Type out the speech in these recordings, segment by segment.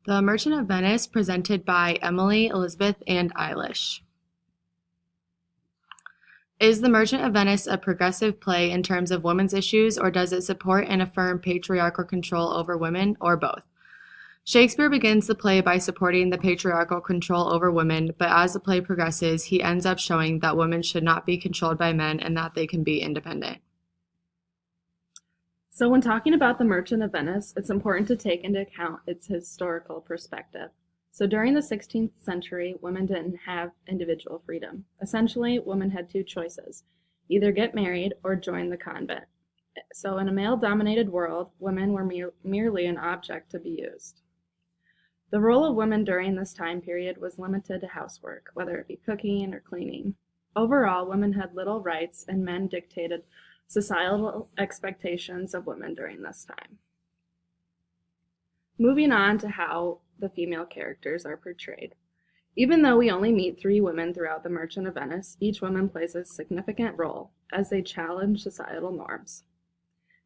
The Merchant of Venice, presented by Emily, Elizabeth, and Eilish. Is The Merchant of Venice a progressive play in terms of women's issues, or does it support and affirm patriarchal control over women, or both? Shakespeare begins the play by supporting the patriarchal control over women, but as the play progresses, he ends up showing that women should not be controlled by men and that they can be independent. So when talking about the Merchant of Venice, it's important to take into account its historical perspective. So during the 16th century, women didn't have individual freedom. Essentially, women had two choices: either get married or join the convent. So in a male-dominated world, women were merely an object to be used. The role of women during this time period was limited to housework, whether it be cooking or cleaning. Overall, women had little rights, and men dictated societal expectations of women during this time. Moving on to how the female characters are portrayed. Even though we only meet 3 women throughout The Merchant of Venice, each woman plays a significant role as they challenge societal norms.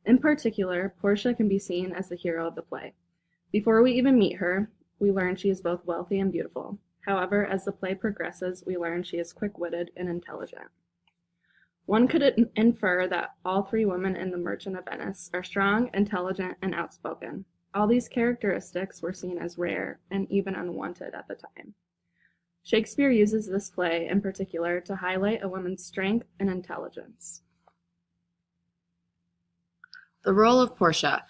In particular, Portia can be seen as the hero of the play. Before we even meet her, we learn she is both wealthy and beautiful. However, as the play progresses, we learn she is quick-witted and intelligent. One could infer that all 3 women in The Merchant of Venice are strong, intelligent, and outspoken. All these characteristics were seen as rare and even unwanted at the time. Shakespeare uses this play in particular to highlight a woman's strength and intelligence. The role of Portia.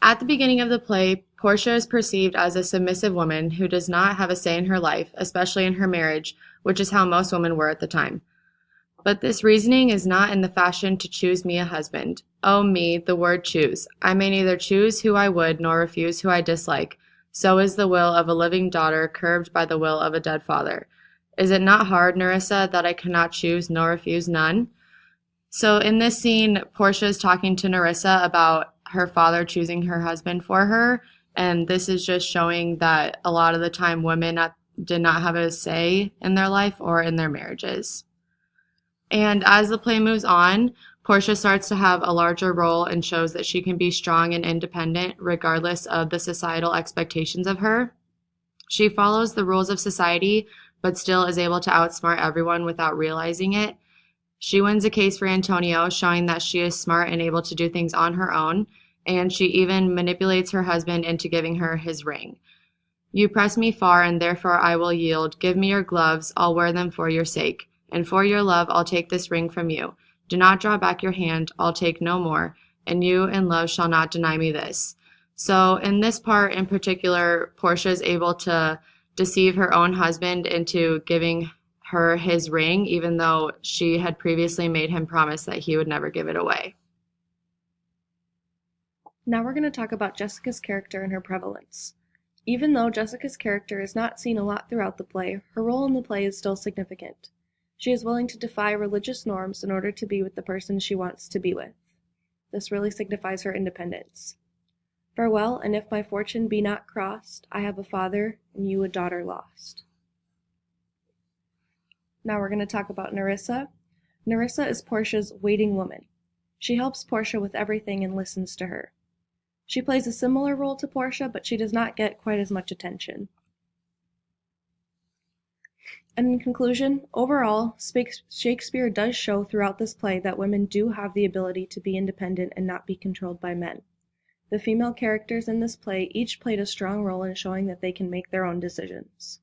At the beginning of the play, Portia is perceived as a submissive woman who does not have a say in her life, especially in her marriage, which is how most women were at the time. But this reasoning is not in the fashion to choose me a husband. Oh me, the word choose. I may neither choose who I would nor refuse who I dislike. So is the will of a living daughter curbed by the will of a dead father. Is it not hard, Nerissa, that I cannot choose nor refuse none? So in this scene, Portia is talking to Nerissa about her father choosing her husband for her, and this is just showing that a lot of the time women did not have a say in their life or in their marriages. And as the play moves on, Portia starts to have a larger role and shows that she can be strong and independent regardless of the societal expectations of her. She follows the rules of society, but still is able to outsmart everyone without realizing it. She wins a case for Antonio, showing that she is smart and able to do things on her own, and she even manipulates her husband into giving her his ring. You press me far, and therefore I will yield. Give me your gloves, I'll wear them for your sake. And for your love I'll take this ring from you. Do not draw back your hand, I'll take no more, and you in love shall not deny me this. So in this part in particular, Portia is able to deceive her own husband into giving her his ring, even though she had previously made him promise that he would never give it away. Now we're going to talk about Jessica's character and her prevalence. Even though Jessica's character is not seen a lot throughout the play, her role in the play is still significant. She is willing to defy religious norms in order to be with the person she wants to be with. This really signifies her independence. Farewell, and if my fortune be not crossed, I have a father, and you a daughter lost. Now we're going to talk about Nerissa. Nerissa is Portia's waiting woman. She helps Portia with everything and listens to her. She plays a similar role to Portia, but she does not get quite as much attention. And in conclusion, overall, Shakespeare does show throughout this play that women do have the ability to be independent and not be controlled by men. The female characters in this play each played a strong role in showing that they can make their own decisions.